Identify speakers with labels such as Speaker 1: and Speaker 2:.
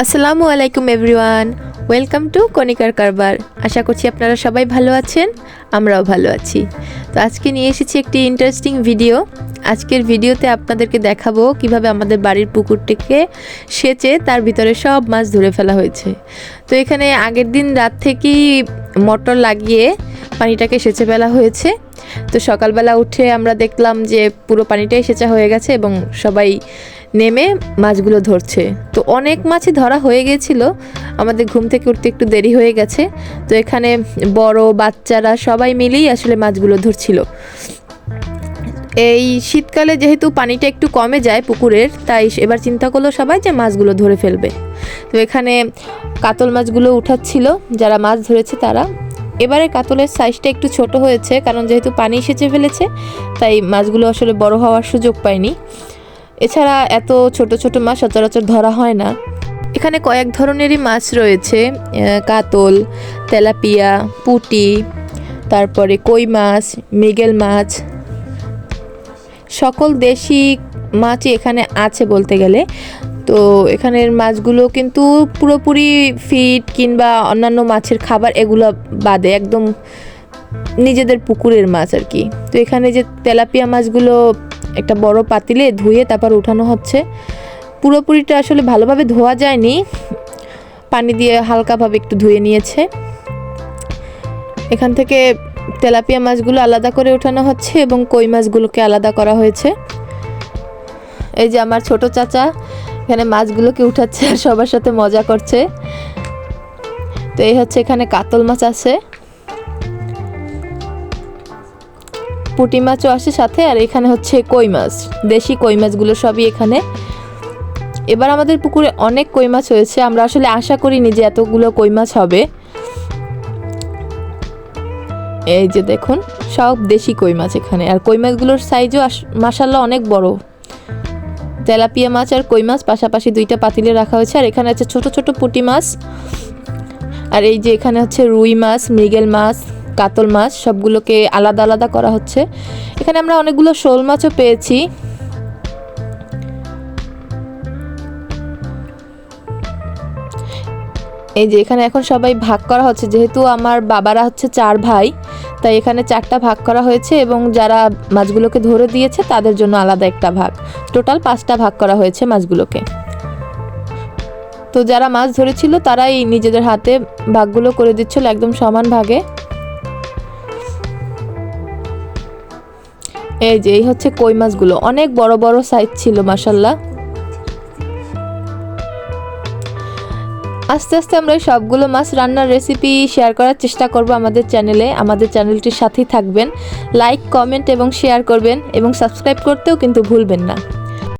Speaker 1: আসসালামু আলাইকুম everyone, welcome to কণিকার কারবার। আশা করছি আপনারা সবাই ভালো আছেন, আমরাও ভালো আছি। তো আজকে নিয়ে এসেছি একটি ইন্টারেস্টিং ভিডিও। আজকের ভিডিওতে আপনাদেরকে দেখাবো কিভাবে আমাদের বাড়ির পুকুরটিকে সেচে তার ভিতরে সব মাছ ধরে ফেলা হয়েছে। তো এখানে আগের দিন রাত থেকেই মোটর লাগিয়ে পানিটাকে সেচে ফেলা হয়েছে। তো সকালবেলা উঠে আমরা দেখলাম যে পুরো পানিটাই সেচা হয়ে গেছে এবং সবাই নেমে মাছগুলো ধরছে। তো অনেক মাছই ধরা হয়ে গেছিল, আমাদের ঘুম থেকে উঠতে একটু দেরি হয়ে গেছে। তো এখানে বড় বাচ্চারা সবাই মিলেই আসলে মাছগুলো ধরছিল। এই শীতকালে যেহেতু পানিটা একটু কমে যায় পুকুরের, তাই এবার চিন্তা করলো সবাই যে মাছগুলো ধরে ফেলবে। তো এখানে কাতল মাছগুলো উঠাচ্ছিল যারা মাছ ধরেছে তারা। এবারে কাতলের সাইজটা একটু ছোট হয়েছে, কারণ যেহেতু পানি সেচে ফেলেছে তাই মাছগুলো আসলে বড় হওয়ার সুযোগ পায়নি। এছাড়া এত ছোট ছোট মাছ সচরাচর ধরা হয় না। এখানে কয়েক ধরনেরই মাছ রয়েছে, কাতল, তেলাপিয়া, পুঁটি, তারপরে কই মাছ, মৃগেল মাছ, সকল দেশি মাছই এখানে আছে বলতে গেলে। তো এখানের মাছগুলো কিন্তু পুরোপুরি ফিড কিংবা অন্যান্য মাছের খাবার এগুলো বাদে একদম নিজেদের পুকুরের মাছ আর কি। তো এখানে যে তেলাপিয়া মাছগুলো একটা বড় পাতিলে ধুয়ে তারপর উঠানো হচ্ছে। পুরোপুরিটা আসলে ভালোভাবে ধোয়া যায়নি, পানি দিয়ে হালকাভাবে একটু ধুয়ে নিয়েছে। এখান থেকে তেলাপিয়া মাছগুলো আলাদা করে উঠানো হচ্ছে এবং কই মাছগুলোকে আলাদা করা হয়েছে। এই যে আমার ছোট চাচা এখানে মাছগুলোকে উঠাচ্ছে আর সবার সাথে মজা করছে। তো এই হচ্ছে এখানে কাতল মাছ আছে, পুঁটি মাছও আসে সাথে, আর এখানে হচ্ছে কই মাছ, দেশি কই মাছগুলো সবই এখানে। এবার আমাদের পুকুরে অনেক কই মাছ হয়েছে, আমরা আসলে আশা করিনি যে এতগুলো কই মাছ হবে। এই যে দেখুন সব দেশি কই মাছ এখানে, আর কই মাছগুলোর সাইজও মাশাআল্লাহ অনেক বড়। তেলাপিয়া মাছ আর কই মাছ পাশাপাশি দুইটা পাতিলে রাখা হয়েছে, আর এখানে আছে ছোট ছোট পুঁটি মাছ। আর এই যে এখানে হচ্ছে রুই মাছ, মৃগেল মাছ, কাতল মাছ, সবগুলোকে আলাদা আলাদা করা হচ্ছে। এখানে আমরা অনেকগুলো শোল মাছও পেয়েছি। এই যে এখানে এখন সবাই ভাগ করা হচ্ছে, যেহেতু আমার বাবারা হচ্ছে 4 ভাই, তাই এখানে 4টা ভাগ করা হয়েছে এবং যারা মাছগুলোকে ধরে দিয়েছে তাদের জন্য আলাদা একটা ভাগ। টোটাল 5টা ভাগ করা হয়েছে মাছগুলোকে। তো যারা মাছ ধরেছিল তারাই নিজেদের হাতে ভাগগুলো করে দিচ্ছিল একদম সমান ভাগে। এই যে এই হচ্ছে কই মাছগুলো, অনেক বড় বড় সাইজ ছিল মাশাআল্লাহ। আস্তে আস্তে আমরা সবগুলো মাছ রান্নার রেসিপি শেয়ার করার চেষ্টা করব আমাদের চ্যানেলে। আমাদের চ্যানেলটির সাথেই থাকবেন, লাইক, কমেন্ট এবং শেয়ার করবেন এবং সাবস্ক্রাইব করতেও কিন্তু ভুলবেন না।